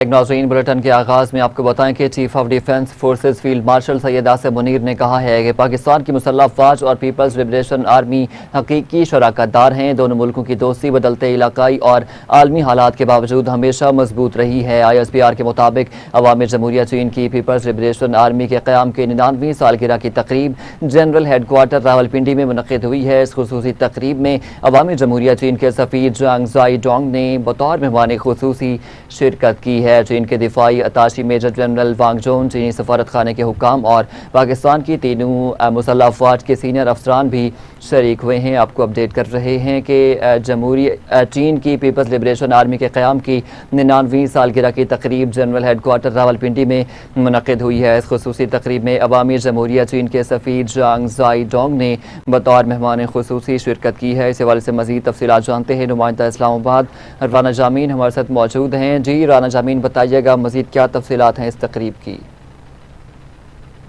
नाज़रीन, बुलेटिन के आगाज़ में आपको बताएं कि chief of defence forces field marshal Syed Asim Munir ने कहा है कि पाकिस्तान की मुसल्लह अफ़वाज और पीपल्स लिबरेशन आर्मी हकीकी शराकतदार हैं। दोनों मुल्कों की दोस्ती बदलते इलाकाई और आलमी हालात के बावजूद हमेशा मजबूत रही है। ISPR के मुताबिक अवामी जमहूरिया चीन की पीपल्स लिबरेशन आर्मी के क़याम के 99वीं सालगिरह की तकरीब जनरल हेडक्वार्टर रावलपिंडी में मुनक़िद हुई है। इस खुसूसी तकरीब में अवामी जमहूरिया चीन के सफ़ीर ज़ांग ज़ाई डोंग ने बतौर मेहमान खुसूसी शिरकत की है। चीन के दिफाई अताशी मेजर जनरल वांग जोन, चीनी सफारत खाने के हुक्काम और पाकिस्तान की तीनों मुसल्लह अफवाज के सीनियर अफसरान भी शरीक हुए हैं। आपको अपडेट कर रहे हैं कि चीन की पीपल्स लिबरेशन आर्मी के क़याम की 99वीं सालगिरह की तकरीब जनरल हेडक्वार्टर रावलपिंडी में मुनक़िद हुई है। इस खुसूसी तकरीब में अवामी जमहूरिया चीन के सफ़ीर ज़ांग ज़ाई डोंग ने बतौर मेहमान खुसूसी शिरकत की है। इस हवाले से मज़ीद तफसीलात जानते हैं नुमाइंदा इस्लामाबाद राना जामीन हमारे साथ मौजूद हैं। जी राना जामीन, बताइएगा मज़ीद क्या तफसीलात हैं इस तकरीब की?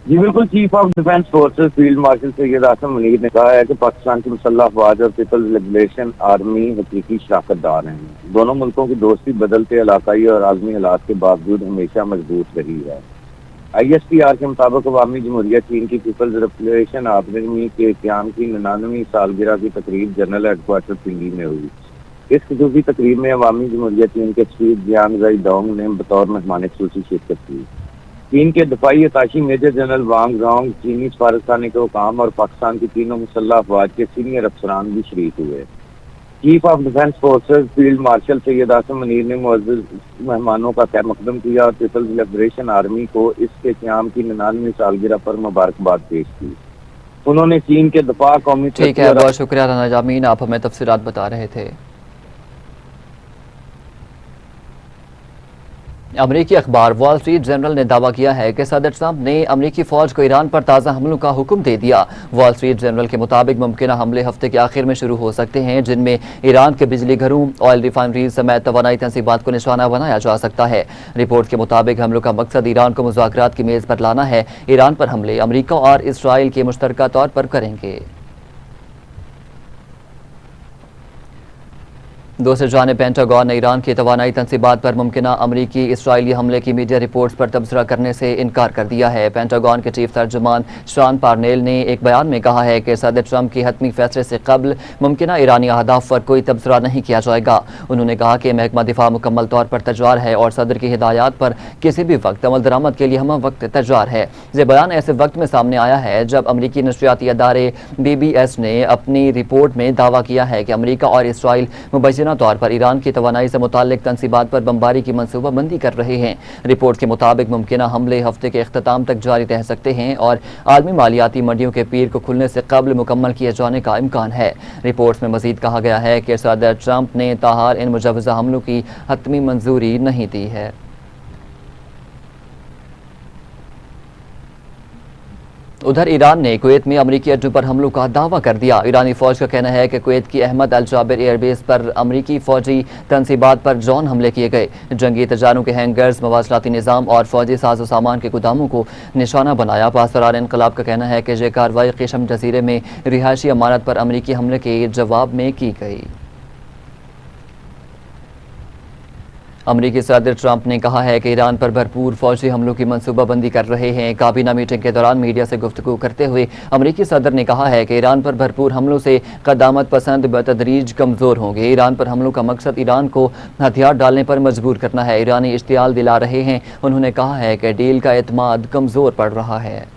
जी बिल्कुल, chief of defence forces field marshal Syed Asim Munir ने कहा है कि पाकिस्तान की मुसल्लह अफवाज और पीपल्स लिबरेशन आर्मी हकीकी शराकतदार हैं। दोनों मुल्कों की दोस्ती बदलते इलाकाई और आलमी हालात के बावजूद हमेशा मजबूत रही है। ISPR के मुताबिक अवामी जमहूरिया चीन की पीपल्स लिबरेशन आर्मी के क़याम की 99वीं सालगिरह की तकरीब जनरल हेडक्वार्टर पिंडी में हुई। इस खुसूसी तकरीब में अवामी जमहूरिया चीन के सफ़ीर ज़ांग ज़ाई डोंग ने बतौर मेहमान खुसूसी शिरकत की। चीन के दिफाई अताशी मेजर जनरल वांग जोंग, चीनी सफारतखाने के हुकाम और पाकिस्तान की तीनों मुसल्लह अफवाज के सीनियर अफसरान भी शरीक हुए। Chief of defence forces field marshal Syed Asim Munir ने मुअज़्ज़ज़ मेहमानों का खैर मकदम किया और पीपल्स लिबरेशन आर्मी को इसके क़याम की 99वीं सालगिरह पर मुबारकबाद पेश की। उन्होंने चीन के दफा कौमी ठीक है, बहुत शुक्रिया राना जामीन, आप हमें तफसीलात बता रहे थे। अमरीकी अखबार वॉल स्ट्रीट जर्नल ने दावा किया है कि सदर ट्रंप ने अमरीकी फौज को ईरान पर ताज़ा हमलों का हुक्म दे दिया। वॉल स्ट्रीट जर्नल के मुताबिक मुमकिन हमले हफ्ते के आखिर में शुरू हो सकते हैं, जिनमें ईरान के बिजली घरों, ऑयल रिफाइनरीज समेत तवानाई तंसीबात को निशाना बनाया जा सकता है। रिपोर्ट के मुताबिक हमलों का मकसद ईरान को मुज़ाकरात की मेज़ पर लाना है। ईरान पर हमले अमरीका और इसराइल के मुश्तरका तौर पर करेंगे। दूसरी जानिब पेंटागन ने ईरान की तवानाई तंसीबात पर मुमकिना अमरीकी इसराइली हमले की मीडिया रिपोर्ट्स पर तबसरा करने से इनकार कर दिया है। पेंटागन के चीफ तर्जुमान शॉन पार्नेल ने एक बयान में कहा है कि सदर ट्रंप के हतमी फैसले से कबल मुमकिना ईरानी अहदाफ पर कोई तबसरा नहीं किया जाएगा। उन्होंने कहा कि महकमा दिफा मुकम्मल तौर पर तैयार है और सदर की हिदायत पर किसी भी वक्त अमल दरामद के लिए हम वक्त तैयार है। ये बयान ऐसे वक्त में सामने आया है जब अमरीकी नशरियाती अदारे BBS ने अपनी रिपोर्ट में दावा किया है कि अमरीका और इसराइल मुबैना तौर पर ईरान की तवानाई से मुताल्लिक तंसीबात पर बमबारी की मनसूबाबंदी कर रहे हैं। रिपोर्ट के मुताबिक मुमकिना हमले हफ्ते के अख्ताम तक जारी रह सकते हैं और आलमी मालियाती मंडियों के पीर को खुलने से कबल मुकम्मल किए जाने का इम्कान है। रिपोर्ट में मजीद कहा गया है कि सदर ट्रंप ने ताहार इन मुजवज़ा हमलों की हतमी मंजूरी नहीं दी है। उधर ईरान ने कुवैत में अमरीकी अड्डों पर हमलों का दावा कर दिया। ईरानी फौज का कहना है कि कुवैत की अहमद अल जाबिर एयरबेस पर अमरीकी फौजी तंसीबात पर ड्रोन हमले किए गए। जंगी तजारों के हैंगर्स, मवासलाती निज़ाम और फौजी साजो सामान के गुदामों को निशाना बनाया। पासदारान इनकलाब का कहना है कि यह कार्रवाई क़िशम जजीरे में रिहायशी इमारत पर अमरीकी हमले के जवाब में की गई। अमरीकी सदर ट्रंप ने कहा है कि ईरान पर भरपूर फौजी हमलों की मनसूबाबंदी कर रहे हैं। काबीना मीटिंग के दौरान मीडिया से गुफ्तगू करते हुए अमरीकी सदर ने कहा है कि ईरान पर भरपूर हमलों से क़दामत पसंद बतदरीज कमज़ोर होंगे। ईरान पर हमलों का मकसद ईरान को हथियार डालने पर मजबूर करना है। ईरानी इश्तियाल दिला रहे हैं। उन्होंने कहा है कि डील का एतमाद कमज़ोर पड़ रहा है।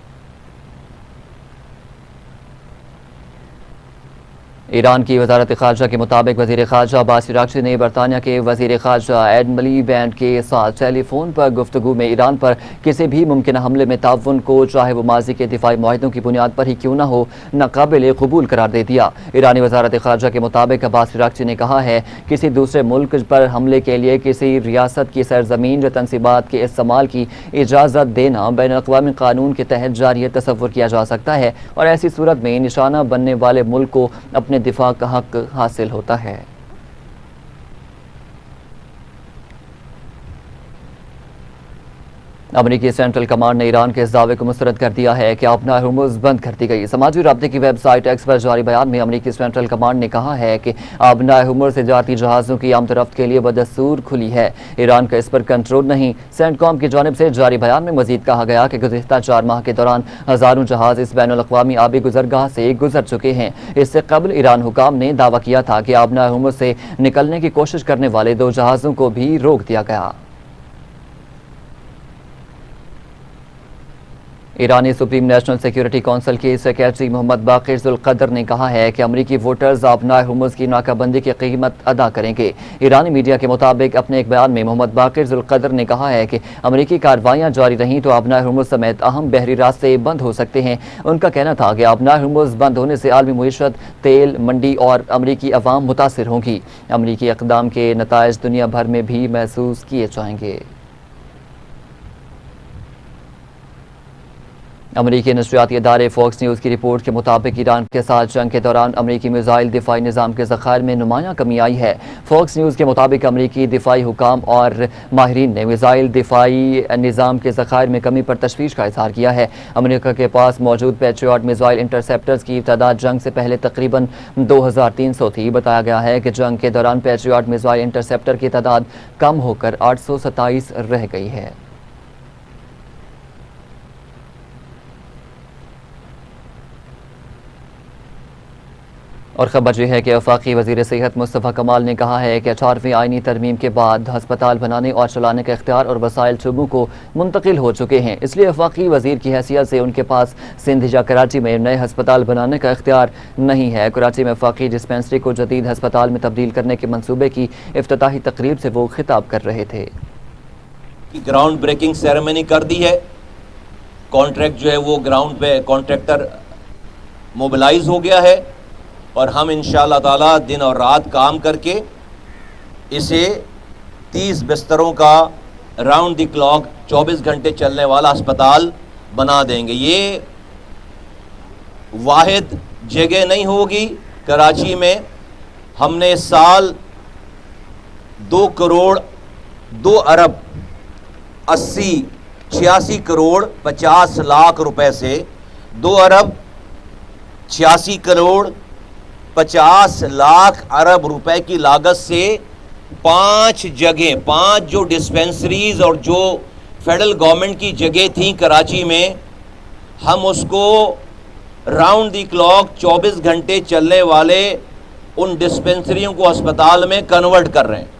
ईरान की वजारत ख़ारजा के मुताबिक वज़ीर ख़ारजा अब्बास अराग़ची ने बरतानिया के वज़ीर ख़ारजा एड मिलीबैंड के साथ टेलीफोन पर गुफ्तगू में ईरान पर किसी भी मुमकिन हमले में ताउन को, चाहे वो माजी के दिफाई मुआहदों की बुनियाद पर ही क्यों न हो, नाकाबिल कबूल करार दे दिया। ईरानी वजारत ख़ारजा के मुताबिक अब्बास अराग़ची ने कहा है किसी दूसरे मुल्क पर हमले के लिए किसी रियासत की सरजमीन या तनसीबात के इस्तेमाल की इजाज़त देना बैनुल-अक़वामी कानून के तहत जारी तसव्वुर किया जा सकता है और ऐसी सूरत में निशाना बनने वाले मुल्क को अपने दिफा का हक हासिल होता है। अमरीकी सेंट्रल कमांड ने ईरान के इस दावे को मुस्तरद कर दिया है कि अपना हुर्मुज़ बंद कर दी गई। समाजी राब्ते की वेबसाइट एक्स पर जारी बयान में अमरीकी सेंट्रल कमांड ने कहा है कि अपना हुर्मुज़ तजारती जहाज़ों की आमदरफ्त के लिए बदस्तूर खुली है। ईरान का इस पर कंट्रोल नहीं। सेंटकॉम की जानिब से जारी बयान में मजीद कहा गया कि गुज़िश्ता 4 माह के दौरान हज़ारों जहाज़ इस बैनुल-अक़वामी आबी गुजरगाह से गुजर चुके हैं। इससे कबल ईरान हुकाम ने दावा किया था कि अपना हुर्मुज़ से निकलने की कोशिश करने वाले 2 जहाज़ों को भी रोक दिया गया। ईरानी सुप्रीम नेशनल सिक्योरिटी कौंसिल के सेक्रेटरी मोहम्मद बाकिर जुल्क़दर ने कहा है कि अमरीकी वोटर्स अपना हुर्मुज़ की नाकाबंदी की कीमत अदा करेंगे। ईरानी मीडिया के मुताबिक अपने एक बयान में मोहम्मद बाकिर जुल्क़दर ने कहा है कि अमरीकी कार्रवाइयाँ जारी रहीं तो अपना हुर्मुज़ समेत अहम बहरी रास्ते बंद हो सकते हैं। उनका कहना था कि अपना हुर्मुज़ बंद होने से आलमी मईशत, तेल मंडी और अमरीकी अवाम मुतासिर होंगी। अमरीकी इक़दाम के नताइज दुनिया भर में भी महसूस किए जाएंगे। अमरीकी नशरियाती इदारे फॉक्स न्यूज़ की रिपोर्ट के मुताबिक ईरान के साथ जंग के दौरान अमरीकी मिसाइल दिफाई निज़ाम के ज़खायर में नुमायाँ कमी आई है। फॉक्स न्यूज़ के मुताबिक अमरीकी दिफाई हुकाम और माहिरीन ने मिसाइल दिफाई निज़ाम के ज़खायर में कमी पर तशवीश का इजहार किया है। अमरीका के पास मौजूद पैट्रियट मिसाइल इंटरसेप्टर्स की तादाद जंग से पहले तकरीबन 2300 थी। बताया गया है कि जंग के दौरान पैट्रियट मिसाइल इंटरसेप्टर की तादाद कम होकर 827 रह गई है। और खबर यह है कि वफाकी वज़ीर सेहत मुस्तफ़ा कमाल ने कहा है कि 18वीं आइनी तरमीम के बाद अस्पताल बनाने और चलाने का इख्तियार और वसाइल सूबों को मुंतकिल हो चुके हैं। इसलिए वफाकी वज़ीर की हैसियत से उनके पास सिंध या कराची में नए अस्पताल बनाने का इख्तियार नहीं है। कराची में वफाकी डिस्पेंसरी को जदीद अस्पताल में तब्दील करने के मनसूबे की इफ्तिताही तकरीब से वो खिताब कर रहे थे। ग्राउंड ब्रेकिंग सेरेमनी कर दी है। कॉन्ट्रैक्ट जो है वो ग्राउंड पे कॉन्ट्रैक्टर मोबिलाइज हो गया है और हम इंशाअल्लाह ताला दिन और रात काम करके इसे 30 बिस्तरों का राउंड द क्लॉक 24 घंटे चलने वाला अस्पताल बना देंगे। ये वाहिद जगह नहीं होगी कराची में। हमने इस साल 2 करोड़ 2 अरब 86 करोड़ 50 लाख रुपए से 2 अरब 86 करोड़ 50 लाख अरब रुपए की लागत से 5 जगह, 5 जो डिस्पेंसरीज और जो फेडरल गवर्नमेंट की जगह थी कराची में, हम उसको राउंड द क्लॉक 24 घंटे चलने वाले उन डिस्पेंसरियों को अस्पताल में कन्वर्ट कर रहे हैं।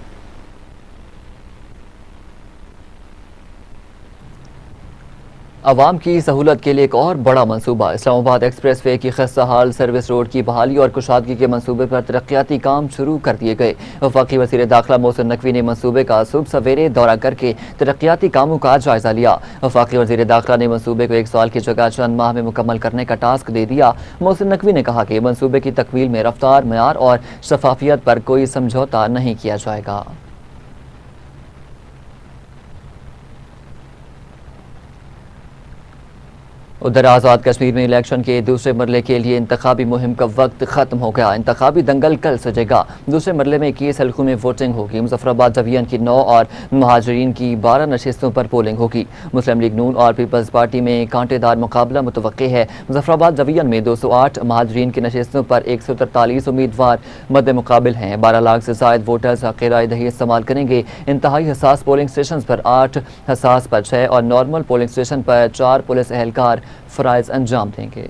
अवाम की सहूलत के लिए एक और बड़ा मनसूबा। इस्लामाबाद एक्सप्रेस वे की खस्ता हाल सर्विस रोड की बहाली और कुशादगी के मनसूबे पर तरक्याती काम शुरू कर दिए गए। वफाकी वज़ीर दाखिला मोहसिन नकवी ने मनसूबे का सुबह सवेरे दौरा करके तरक्याती कामों का जायजा लिया। वफाकी वज़ीर दाखिला ने मनसूबे को 1 साल की जगह चंद माह में मुकम्मल करने का टास्क दे दिया। मोहसिन नकवी ने कहा कि मनसूबे की तकमील में रफ्तार, मयार और शफाफियत पर कोई समझौता नहीं किया जाएगा। उधर आज़ाद कश्मीर में इलेक्शन के दूसरे मरले के लिए इंतखाबी मुहिम का वक्त ख़त्म हो गया। इंतखाबी दंगल कल सजेगा। दूसरे मरले में 21 हल्कों में वोटिंग होगी। मुजफ्फराबाद डिवीजन की 9 और महाजरीन की 12 नशिस्तों पर पोलिंग होगी। मुस्लिम लीग नून और पीपल्स पार्टी में कांटेदार मुकाबला मुतवक्के है। मुजफ्फराबाद डिवीजन में 208, महाजरीन की नशिस्तों पर 143 उम्मीदवार मद्दे मुकाबिल हैं। 12 लाख से ज़ायद वोटर्स हक़ राय दही इस्तेमाल करेंगे। इंतहाई हसास पोलिंग स्टेशन पर 8, हसास पर 6 और नॉर्मल पोलिंग स्टेशन पर 4 पुलिस एहलकार फ़राइज़ अंजाम देंगे।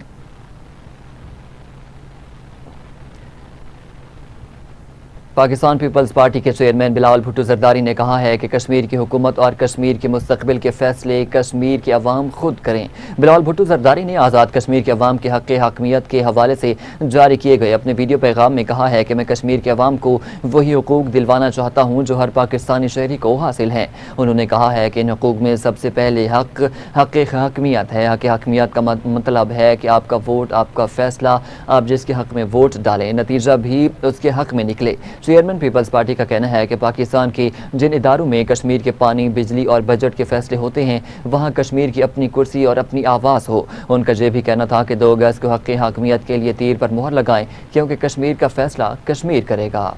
पाकिस्तान पीपल्स पार्टी के चेयरमैन बिलावल भुट्टो जरदारी ने कहा है कि कश्मीर की हुकूमत और कश्मीर के मुस्तकबिल के फैसले कश्मीर के अवाम खुद करें। बिलावल भुट्टो जरदारी ने आज़ाद कश्मीर के अवाम के हक़ हकमियत के हवाले से जारी किए गए अपने वीडियो पैगाम में कहा है कि मैं कश्मीर के अवाम को वही हुकूक दिलवाना चाहता हूँ जो हर पाकिस्तानी शहरी को हासिल हैं। उन्होंने कहा है कि इन हुकूक में सबसे पहले हक़ हकमियत है। हक़ हकमियत का मतलब है कि आपका वोट, आपका फैसला, आप जिसके हक़ में वोट डालें, नतीजा भी उसके हक़ में निकले। चेयरमैन पीपल्स पार्टी का कहना है कि पाकिस्तान के जिन इदारों में कश्मीर के पानी, बिजली और बजट के फैसले होते हैं वहाँ कश्मीर की अपनी कुर्सी और अपनी आवाज़ हो। उनका यह भी कहना था कि 2 अगस्त को हक़ हाकमियत के लिए तीर पर मोहर लगाएं क्योंकि कश्मीर का फैसला कश्मीर करेगा।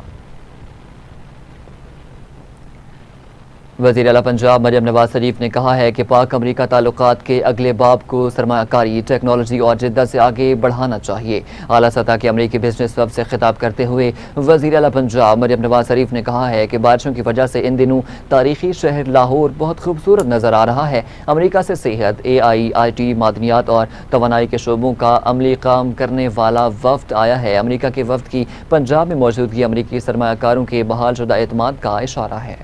वज़ीर आला पंजाब मरियम नवाज शरीफ ने कहा है कि पाक अमरीका ताल्लुकात के अगले बाब को सरमायाकारी, टेक्नोलॉजी और जिद्दत से आगे बढ़ाना चाहिए। आला सतह के अमरीकी बिजनेस क्लब से खिताब करते हुए वज़ीर आला पंजाब मरियम नवाज शरीफ ने कहा है कि बारिशों की वजह से इन दिनों तारीखी शहर लाहौर बहुत खूबसूरत नज़र आ रहा है। अमरीका से सेहत, AI, IT, मादनियात और तवानाई के शोबों का अमली काम करने वाला वफ्द आया है। अमरीका के वफ्द की पंजाब में मौजूदगी अमरीकी सरमायाकारों के बहाल शुदा एतमाद का इशारा है।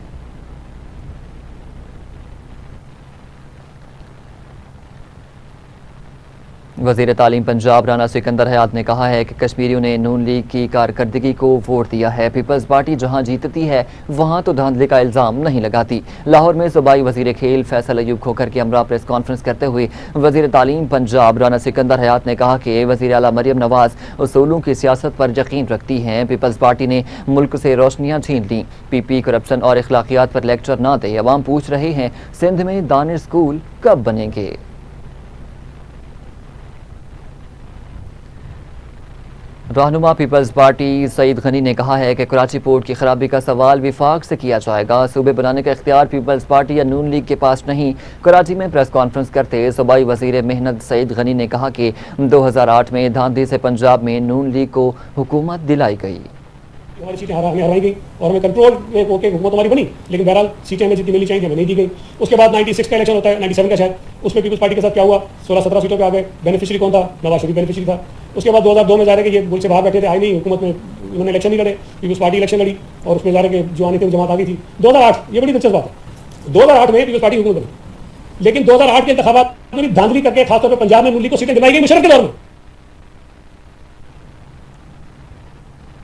वज़ीर तालीम पंजाब राना सिकंदर हयात ने कहा है कि कश्मीरियों ने नून लीग की कारकर्दगी को वोट दिया है। पीपल्स पार्टी जहां जीतती है वहां तो धांधली का इल्ज़ाम नहीं लगाती। लाहौर में सूबाई वज़ीर खेल फैसल अयूब खोखर के हमरा प्रेस कॉन्फ्रेंस करते हुए वज़ीर तालीम पंजाब राना सिकंदर हयात ने कहा कि वज़ीर आला मरियम नवाज उसूलों की सियासत पर यकीन रखती हैं। पीपल्स पार्टी ने मुल्क से रोशनियाँ छीन लीं। PP करप्शन और अखलाकियात पर लेक्चर ना दे। अवाम पूछ रहे हैं सिंध में दानिश स्कूल कब बनेंगे। रहनुमा पीपल्स पार्टी सईद गनी ने कहा है कि कराची पोर्ट की खराबी का सवाल विफाक से किया जाएगा। सूबे बनाने का इख्तियार पीपल्स पार्टी या नून लीग के पास नहीं। कराची में प्रेस कॉन्फ्रेंस करते सूबाई वजीर मेहनत सईद गनी ने कहा कि 2008 में धांधली से पंजाब में नून लीग को हुकूमत दिलाई गई। हमारी सीटें हराई गई और हमें कंट्रोल में होकर हुकूमत हमारी बनी, लेकिन बहरहाल सीटें हमें जितनी मिलनी चाहिए हमें नहीं दी गई। उसके बाद 96 का इलेक्शन होता है, 97 का शायद, उसमें पीपल्स पार्टी के साथ क्या हुआ, 16-17 सीटों पे आ गए। बेनिफिशियरी कौन था? नवाज शरीफ बेनिफिशियरी था। उसके बाद 2002 में जा रहे कि ये मुल्क से बाहर बैठे थे, आई नहीं हुकूमत में, उन्होंने इलेक्शन नहीं लड़े, पीपल्स पार्टी इलेक्शन लड़ी और उसमें जा रहे कि जो आने थे जमात आ गई थी। 2008, ये बड़ी दिलचस्प बात है, 2008 में पीपल्स पार्टी हुकूमत बनी, लेकिन 2008 के इंतखाबात में धांधली करके खासतौर पर पंजाब में नून लीग को सीटें दिलाई गई मुशर्रफ के दौर में।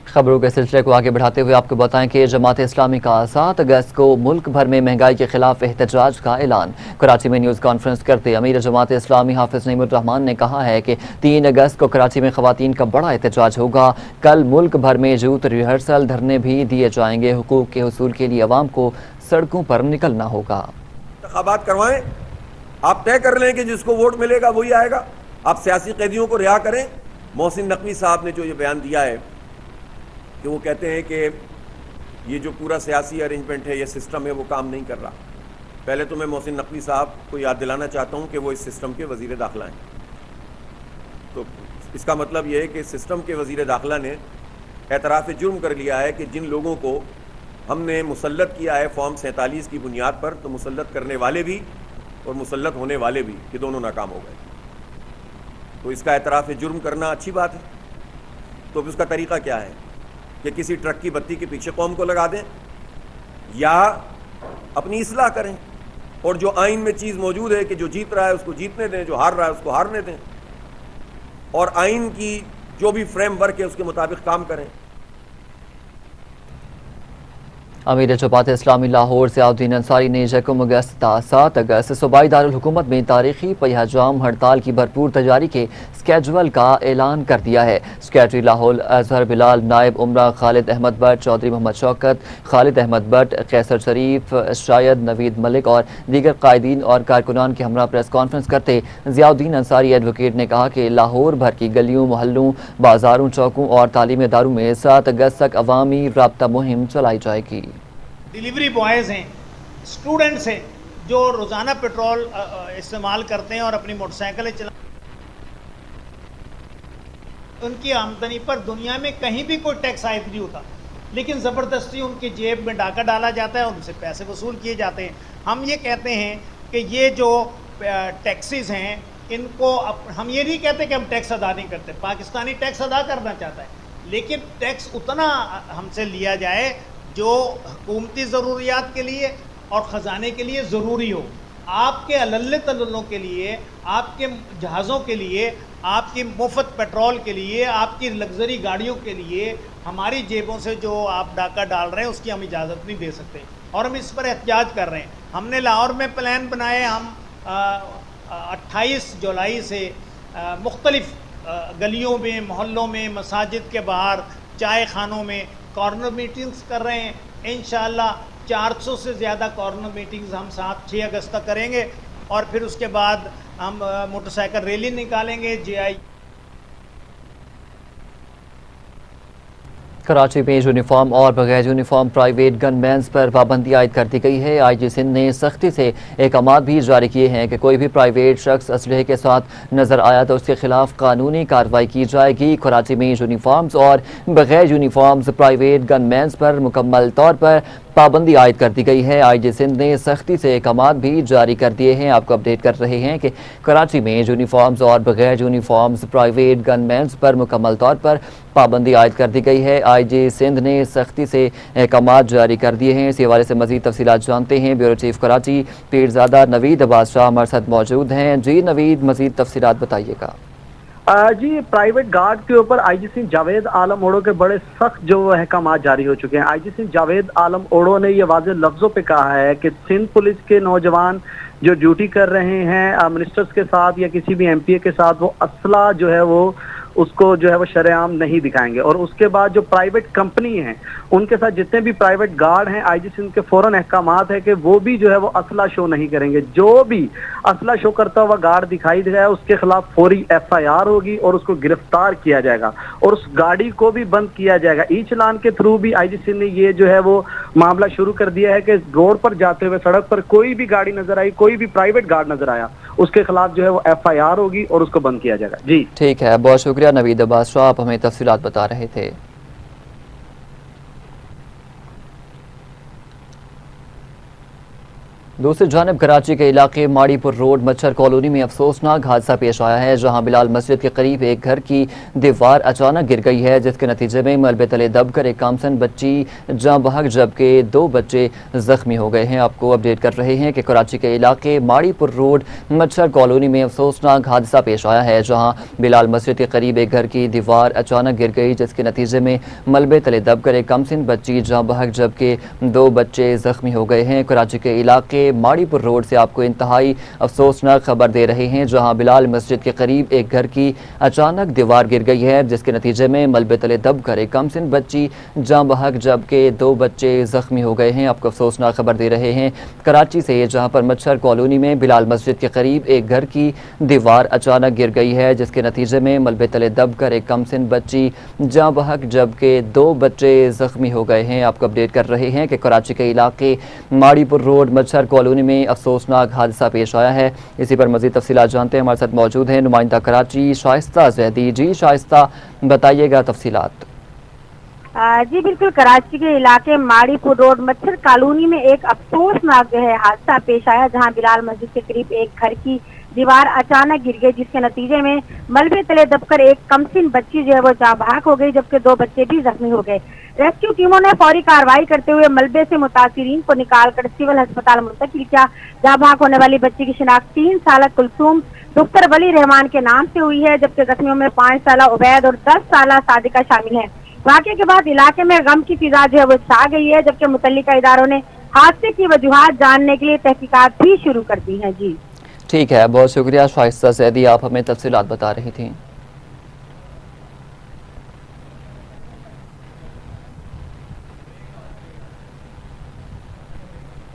खबरों के सिलसिले को आगे बढ़ाते हुए आपको बताएं कि जमात इस्लामी का 7 अगस्त को मुल्क भर में महंगाई के खिलाफ एहतजाज का ऐलान। कराची में न्यूज़ कॉन्फ्रेंस करते अमीर जमात इस्लामी हाफिज नईमुर रहमान ने कहा है कि 3 अगस्त को कराची में खवातीन का बड़ा एहतजाज होगा। कल मुल्क भर में यूथ रिहर्सल धरने भी दिए जाएंगे। हुकूक के हुसूल के लिए अवाम को सड़कों पर निकलना होगा। इंतखाबात करवाएं, आप तय कर लें कि जिसको वोट मिलेगा वही आएगा। आप सियासी कैदियों को रिहा करें। मोहसिन नकवी साहब ने जो ये बयान दिया है कि वो कहते हैं कि ये जो पूरा सियासी अरेंजमेंट है, ये सिस्टम है, वो काम नहीं कर रहा। पहले तो मैं मोहसिन नकवी साहब को याद दिलाना चाहता हूँ कि वो इस सिस्टम के वज़ीर दाखिला हैं। तो इसका मतलब ये है कि सिस्टम के वज़ीर दाखिला ने एतराफ़ जुर्म कर लिया है कि जिन लोगों को हमने मुसल्लत किया है फॉर्म 47 की बुनियाद पर, तो मुसल्लत करने वाले भी और मुसल्लत होने वाले भी, ये दोनों नाकाम हो गए। तो इसका एतराफ़ जुर्म करना अच्छी बात है। तो उसका तरीक़ा क्या है कि किसी ट्रक की बत्ती के पीछे कौम को लगा दें या अपनी इस्लाह करें, और जो आइन में चीज़ मौजूद है कि जो जीत रहा है उसको जीतने दें, जो हार रहा है उसको हारने दें, और आइन की जो भी फ्रेमवर्क है उसके मुताबिक काम करें। अमीर जमात इस्लामी लाहौर ज़ियाउद्दीन अंसारी ने यकम अगस्त 7 अगस्त सूबाई दारुल हुकूमत में तारीखी पहियाजाम हड़ताल की भरपूर तैयारी के स्केजुअल का ऐलान कर दिया है। सेक्रेटरी लाहौर अजहर बिलाल, नायब उमरा खालिद अहमद भट्ट, चौधरी मोहम्मद शौकत, खालिद अहमद भट्ट, कैसर शरीफ, शायद नवीद मलिक और दीगर कायदीन और कारकुनान के हमरा प्रेस कॉन्फ्रेंस करते ज़ियाउद्दीन अंसारी एडवोकेट ने कहा कि लाहौर भर की गलियों, मोहल्लों, बाजारों, चौकों और तालीमी इदारों में 7 अगस्त तक अवामी राब्ता मुहिम चलाई जाएगी। डिलीवरी बॉयज़ हैं, स्टूडेंट्स हैं जो रोज़ाना पेट्रोल इस्तेमाल करते हैं और अपनी मोटरसाइकिलें चला, उनकी आमदनी पर दुनिया में कहीं भी कोई टैक्स आयद नहीं होता, लेकिन ज़बरदस्ती उनकी जेब में डाका डाला जाता है और उनसे पैसे वसूल किए जाते हैं। हम ये कहते हैं कि ये जो टैक्सेस हैं इनको हम ये नहीं कहते कि हम टैक्स अदा नहीं करते, पाकिस्तानी टैक्स अदा करना चाहता है, लेकिन टैक्स उतना हमसे लिया जाए जो हुकूमती ज़रूरियात के लिए और ख़जाने के लिए ज़रूरी हो। आपके अल्ल तल्लों के लिए, आपके जहाज़ों के लिए, आपकी मुफ्त पेट्रोल के लिए, आपकी लग्जरी गाड़ियों के लिए हमारी जेबों से जो आप डाका डाल रहे हैं उसकी हम इजाज़त नहीं दे सकते और हम इस पर एहतजाज कर रहे हैं। हमने लाहौर में प्लान बनाए, हम 28 जुलाई से मुख्तलिफ़ गलियों में, मोहल्लों में, मसाजिद के बाहर, चाय खानों में कॉर्नर मीटिंग्स कर रहे हैं। इंशाअल्लाह 400 से ज़्यादा कॉर्नर मीटिंग्स हम 7-6 अगस्त तक करेंगे और फिर उसके बाद हम मोटरसाइकिल रैली निकालेंगे। JI कराची में यूनिफॉर्म और बगैर यूनिफॉर्म प्राइवेट गनमैन्स पर पाबंदी आयद कर दी गई है। IG सिंध ने सख्ती से अहकामात भी जारी किए हैं कि कोई भी प्राइवेट शख्स असलहे के साथ नजर आया तो उसके खिलाफ कानूनी कार्रवाई की जाएगी। कराची में यूनिफॉर्म्स और बगैर यूनिफॉर्म्स प्राइवेट गनमैन्स पर मुकम्मल तौर पर पाबंदी आयद कर दी गई है। IG सिंध ने सख्ती से अहकामात भी जारी कर दिए हैं। आपको अपडेट कर रहे हैं कि कराची में यूनिफॉर्म्स और बगैर यूनिफॉर्म्स प्राइवेट गनमैन्स पर मुकम्मल तौर पर पाबंदी आयद कर दी गई है। IG सिंध ने सख्ती से अहकामात जारी कर दिए हैं। इस हवाले से मजीद तफसीलात जानते हैं। ब्यूरो चीफ कराची पीरजादा नवीद अब्बास शाह हमारे साथ मौजूद हैं। जी नवीद, मजीद तफसीलात बताइएगा। जी, प्राइवेट गार्ड के ऊपर IG सिंध जावेद आलम ओढ़ो के बड़े सख्त जो अहकाम जारी हो चुके हैं। IG सिंध जावेद आलम ओढ़ो ने ये वाज़ेह लफ्जों पे कहा है कि सिंध पुलिस के नौजवान जो ड्यूटी कर रहे हैं मिनिस्टर्स के साथ या किसी भी MPA के साथ, वो असला जो है वो उसको जो है वो शरेआम नहीं दिखाएंगे। और उसके बाद जो प्राइवेट कंपनी है उनके साथ जितने भी प्राइवेट गार्ड हैं, IG सिंध के फौरन अहकामात है कि वो भी जो है वो असला शो नहीं करेंगे। जो भी असला शो करता हुआ गार्ड दिखाई दे जाए उसके खिलाफ फौरी FIR होगी और उसको गिरफ्तार किया जाएगा और उस गाड़ी को भी बंद किया जाएगा। ई चलान के थ्रू भी IG सिंध ने ये जो है वो मामला शुरू कर दिया है कि रोड पर जाते हुए सड़क पर कोई भी गाड़ी नजर आई, कोई भी प्राइवेट गार्ड नजर आया, उसके खिलाफ जो है वो FIR होगी और उसको बंद किया जाएगा। जी ठीक है, बहुत शुक्रिया नवीद अब्बास शाह, आप हमें तफसीलात बता रहे थे। दूसरी जानब कराची के इलाके माड़ीपुर रोड मच्छर कॉलोनी में अफसोसनाक हादसा पेश आया है, जहां बिलाल मस्जिद के करीब एक घर की दीवार अचानक गिर गई है, जिसके नतीजे में मलबे तले दबकर एक कामसन बच्ची जाँ बहक जबकि 2 बच्चे जख्मी हो गए हैं। आपको अपडेट कर रहे हैं कि कराची के इलाके माड़ीपुर रोड मच्छर कॉलोनी में अफसोसनाक हादसा पेश आया है, जहाँ बिलाल मस्जिद के करीब एक घर की दीवार अचानक गिर गई, जिसके नतीजे में मलबे तले दबकर एक कामसन बच्ची जाँ बहक जबकि 2 बच्चे जख्मी हो गए हैं। कराची के इलाके माड़ीपुर रोड से आपको इंतहाई अफसोसनाक खबर दे रहे हैं, जहां बिलाल मस्जिद के करीब एक घर की अचानक दीवार गिर गई है, जिसके नतीजे में मलबे तले दबकर एक कमसिन बच्ची जाँ बहक जबकि 2 बच्चे जख्मी हो गए हैं। आपको अफसोसनाक खबर दे रहे हैं कराची से, जहां पर मच्छर कॉलोनी में बिलाल मस्जिद के करीब एक घर की दीवार अचानक गिर गई है, जिसके नतीजे में मलबे तले दबकर एक कमसिन बच्ची जाँ बहक जबकि 2 बच्चे जख्मी हो गए हैं। आपको अपडेट कर रहे हैं कि कराची के इलाके माड़ीपुर रोड मच्छर कॉलोनी में अफसोसनाक हादसा पेश आया है। इसी पर मजीद तफसीलात जानते हैं। हमारे साथ मौजूद हैं नुमाइंदा कराची शाइस्ता जैदी। जी शाइस्ता, बताइएगा तफसीलात। जी बिल्कुल, कराची के इलाके माड़ीपुर रोड मच्छर कॉलोनी में एक अफसोसनाक जो है हादसा पेश आया, जहां बिलाल मस्जिद के करीब एक घर की दीवार अचानक गिर गई, जिसके नतीजे में मलबे तले दबकर एक कमसिन बच्ची जो है वो जाँ बहक हो गई, जबकि 2 बच्चे भी जख्मी हो गए। रेस्क्यू टीमों ने फौरी कार्रवाई करते हुए मलबे से मुतासिरीन को निकालकर सिविल अस्पताल मुंतकिल किया। जाँ बहक होने वाली बच्ची की शिनाख्त 3 साल कुलसूम डॉक्टर वली रहमान के नाम से हुई है, जबकि जख्मियों में 5 साल उबैद और 10 साल सादिका शामिल है। वाक़े के बाद इलाके में गम की फिजा जो है वो छा गई है, जबकि मुतल्लिका इदारों ने हादसे की वजूहात जानने के लिए तहकीकात भी शुरू कर दी है। जी ठीक है, बहुत शुक्रिया शाइस्ता सैदी, आप हमें तफसीलात बता रही थी।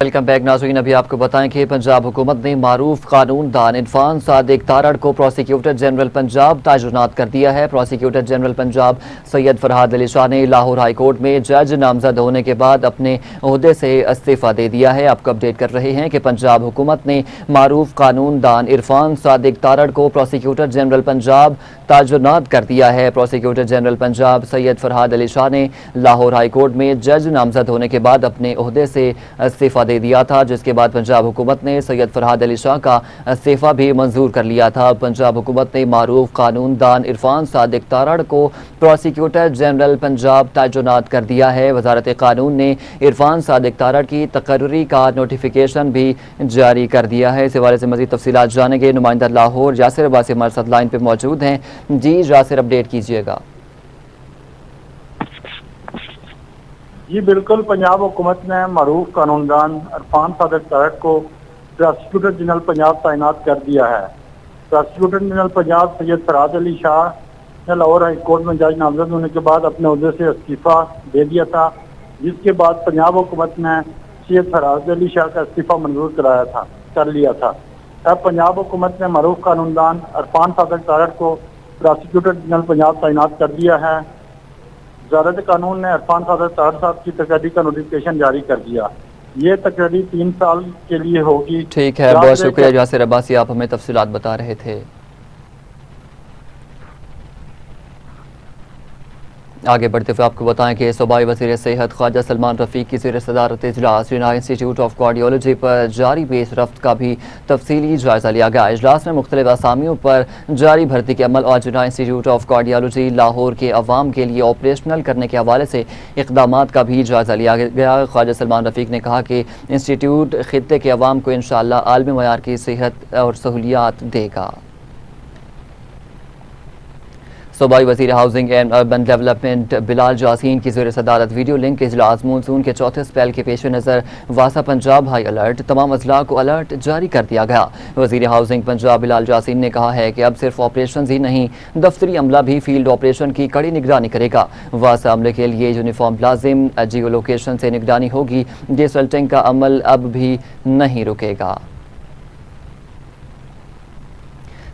वेलकम बैक नाज़रीन। अभी आपको बताएं कि पंजाब हुकूमत ने मारूफ कानूनदान इरफान सादिक तारड़ को प्रोसिक्यूटर जनरल पंजाब तैनात कर दिया है। प्रोसिक्यूटर जनरल पंजाब सैयद फरहाद अली शाह ने लाहौर हाई कोर्ट में जज नामजद होने के बाद अपने ओहदे से इस्तीफा दे दिया है। आपको अपडेट कर रहे हैं कि पंजाब हुकूमत ने मारूफ कानूनदान इरफान सादिक तारड़ को प्रोसिक्यूटर जनरल पंजाब तैनात कर दिया है। प्रोसिक्यूटर जनरल पंजाब सैयद फरहाद अली शाह ने लाहौर हाई कोर्ट में जज नामजद होने के बाद अपने ओहदे से इस्तीफा दे दिया था, जिसके बाद पंजाब हुकूमत ने सैयद फरहाद अली शाह का इस्तीफा भी मंजूर कर लिया था। पंजाब हुकूमत ने मारूफ कानूनदान इरफान सादिक तारड़ को प्रोसिक्यूटर जनरल पंजाब तैनात कर दिया है। वजारत कानून ने इरफान सादिक तारड़ की तकर्री का नोटिफिकेशन भी जारी कर दिया है। इस हवाले से मजीद तफसीलात जानेंगे। नुमाइंदा लाहौर यासिर अब्बासी हमारे साथ लाइन पर मौजूद हैं। जी यासिर, अपडेट कीजिएगा। जी बिल्कुल, पंजाब हुकूमत ने मरूफ कानूनदान इरफान सादिक तारड़ को प्रोसिक्यूटर जनरल पंजाब तैनात कर दिया है। प्रोसिक्यूटर जनरल पंजाब सैयद फरहाद अली शाह ने लाहौर हाई कोर्ट में जज नामजद होने के बाद अपने ओहदे से इस्तीफा दे दिया था, जिसके बाद पंजाब हुकूमत ने सैयद फरहाद अली शाह का इस्तीफा मंजूर कर लिया था। अब पंजाब हुकूमत ने मरूफ कानूनदान इरफान सादिक तारड़ को प्रोसिक्यूटर जनरल पंजाब तैनात कर दिया है। वजारत कानून ने इरफान सादर तार साहब की तकरीर का नोटिफिकेशन जारी कर दिया। ये तकरीर 3 साल के लिए होगी। ठीक है, बहुत शुक्रिया यासिर अब्बासी, आप हमें तफसीलात बता रहे थे। आगे बढ़ते हुए आपको बताएं कि सूबाई वज़ीर सेहत ख्वाजा सलमान रफ़ीक की ज़ेर सदारत इजलास रीना इंस्टीट्यूट ऑफ कार्डियोलॉजी पर जारी पेश रफ्त का भी तफसीली जायज़ा लिया गया। इजलास में मुख्तलिफ असामियों पर जारी भर्ती के अमल और Reena institute of cardiology Lahore के अवाम के लिए ऑपरेशनल करने के हवाले से इक़दामात का भी जायज़ा लिया गया। ख्वाजा सलमान रफ़ीक ने कहा कि इंस्टीट्यूट खित्ते के अवाम को इंशाअल्लाह आलमी मयार की सेहत और सहूलियात देगा। सूबाई वज़ीर housing and urban development Bilal Jaseen की ज़ेर सदारत वीडियो लिंक इजलास मानसून के चौथे स्पेल के पेश नज़र वासा पंजाब हाई अलर्ट, तमाम अजला को अलर्ट जारी कर दिया गया। वज़ीर हाउसिंग पंजाब बिलाल जासीन ने कहा है कि अब सिर्फ ऑपरेशन ही नहीं, दफ्तरी अमला भी फील्ड ऑपरेशन की कड़ी निगरानी करेगा। वासा अमले के लिए यूनिफॉर्म लाजिम, जियो लोकेशन से निगरानी होगी। डिसल्टिंग का अमल अब भी नहीं रुकेगा।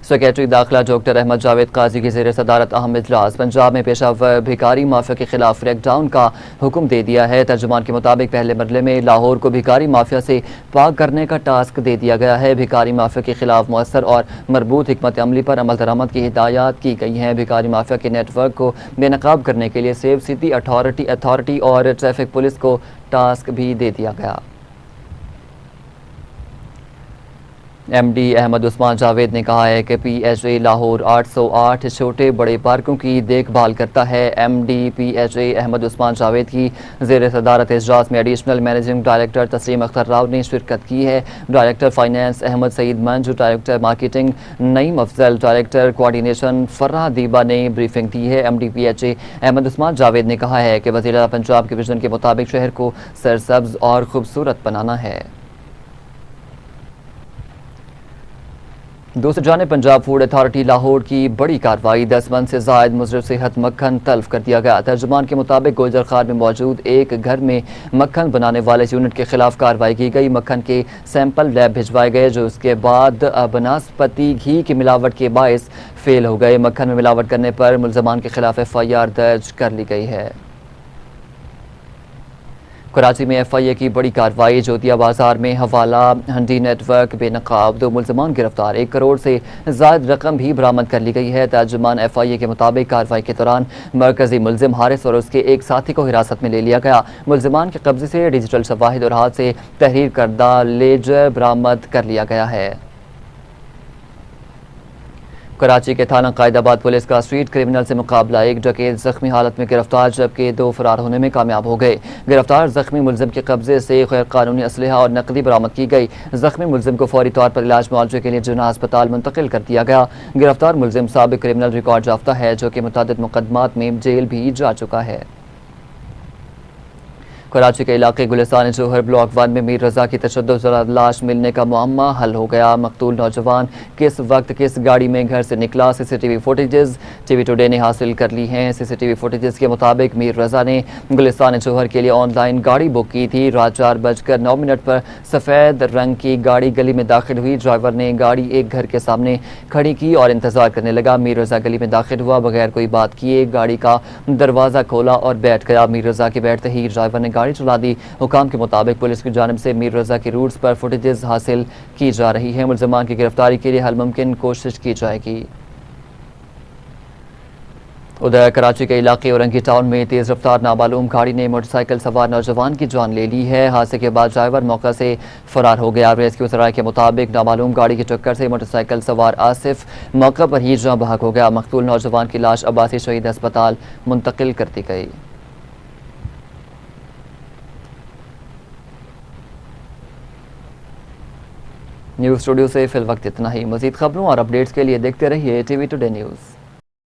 सेक्रेटरी दाखिला डॉक्टर अहमद जावेद काजी की ज़ेर सदारत अहम इजलास पंजाब में पेशावर भिखारी माफिया के खिलाफ क्रैकडाउन का हुक्म दे दिया है। तर्जुमान के मुताबिक पहले मरले में लाहौर को भिखारी माफिया से पाक करने का टास्क दे दिया गया है। भिखारी माफिया के खिलाफ मौसर और मरबूत हिकमत अमली पर अमल दरामद की हिदायत की गई हैं। भिखारी माफिया के नेटवर्क को बेनकाब करने के लिए सेफ सिटी अथॉरिटी और ट्रैफिक पुलिस को टास्क भी दे दिया गया। MD अहमद उस्मान जावेद ने कहा है कि PHA लाहौर 808 छोटे बड़े पार्कों की देखभाल करता है। MD PHA अहमद उस्मान जावेद की ज़ेर सदारत इजलास में एडिशनल मैनेजिंग डायरेक्टर तस्लीम अख्तर राव ने शिरकत की है। Director finance Ahmed Saeed Manju, director marketing Naeem Afzal, director coordination Farah Deeba ने ब्रीफिंग दी है। MD PHA अहमद उस्मान जावेद ने कहा है कि वज़ीर आला पंजाब के विजन के मुताबिक शहर को सरसब्ज और खूबसूरत बनाना है। दूसरी जानिब पंजाब फूड अथॉरिटी लाहौर की बड़ी कार्रवाई, 10 मन से जायद मुजरिब सेहत मक्खन तल्फ कर दिया गया। तर्जुमान के मुताबिक गोजर खान में मौजूद एक घर में मक्खन बनाने वाले यूनिट के खिलाफ कार्रवाई की गई। मक्खन के सैंपल लैब भिजवाए गए जो उसके बाद बनस्पति घी की मिलावट के बायस फेल हो गए। मक्खन में मिलावट करने पर मुल्ज़मान के खिलाफ FIR दर्ज कर ली गई है। कराची में FIA की बड़ी कार्रवाई, जोतिया बाजार में हवाला हंडी नेटवर्क बेनकाब, 2 मुल्ज़मान गिरफ्तार, 1 करोड़ से ज़ायद रकम भी बरामद कर ली गई है। तर्जुमान FIA के मुताबिक कार्रवाई के दौरान मरकजी मुल्ज़िम हारिस और उसके एक साथी को हिरासत में ले लिया गया। मुल्ज़मान के कब्जे से डिजिटल शवाहिद और हाथ से तहरीर करदा लेजर बरामद कर लिया गया है। कराची के थाना कायदाबाद पुलिस का स्ट्रीट क्रिमिनल से मुकाबला, एक डकैत जख्मी हालत में गिरफ्तार जबकि 2 फरार होने में कामयाब हो गए। गिरफ्तार जख्मी मुल्जिम के कब्जे से गैर कानूनी असलहा और नकदी बरामद की गई। जख्मी मुल्जिम को फौरी तौर पर इलाज मुआवजे के लिए जिन्ना अस्पताल मुंतकिल कर दिया गया। गिरफ्तार मुल्जिम साबिक क्रिमिनल रिकॉर्ड याफ्ता है जो कि मुतअद्दिद मुकदमात में जेल भी जा चुका है। कराची के इलाके गुलिस्तान जौहर ब्लॉक 1 में मीर रजा की तशद्दुद लाश मिलने का मुअम्मा हल हो गया। मकतूल नौजवान किस वक्त किस गाड़ी में घर से निकला, CCTV फुटेजेस TV टुडे ने हासिल कर ली हैं। CCTV फुटेजेस के मुताबिक मीर रजा ने गुलिस्तान जौहर के लिए ऑनलाइन गाड़ी बुक की थी। रात 4:09 पर सफ़ेद रंग की गाड़ी गली में दाखिल हुई। ड्राइवर ने गाड़ी एक घर के सामने खड़ी की और इंतजार करने लगा। मीर रजा गली में दाखिल हुआ, बगैर कोई बात किए गाड़ी का दरवाज़ा खोला और बैठ गया। मीर रजा के बैठते ही ड्राइवर ने गाड़ी चला दी। हुकाम के मुताबिक पुलिस की जानिब से मीर रजा के रूट्स पर फुटेजेस हासिल की जा रही है। मुल्ज़मान की गिरफ्तारी के लिए हर मुमकिन कोशिश की जाएगी। उधर कराची के इलाके औरंगी टाउन में तेज़ रफ्तार नामालूम गाड़ी ने मोटरसाइकिल सवार नौजवान की जान ले ली है। हादसे के बाद ड्राइवर मौका से फरार हो गया। रेस्क्यू सराय के मुताबिक नामालूम गाड़ी की टक्कर से मोटरसाइकिल सवार आसिफ मौका पर ही जाँ बहक हो गया। मकतूल नौजवान की लाश अब्बासी शहीद अस्पताल मुंतकिल कर दी गई। न्यूज़ स्टूडियो से फिल वक्त इतना ही। मज़ीद खबरों और अपडेट्स के लिए देखते रहिए TV टुडे न्यूज़।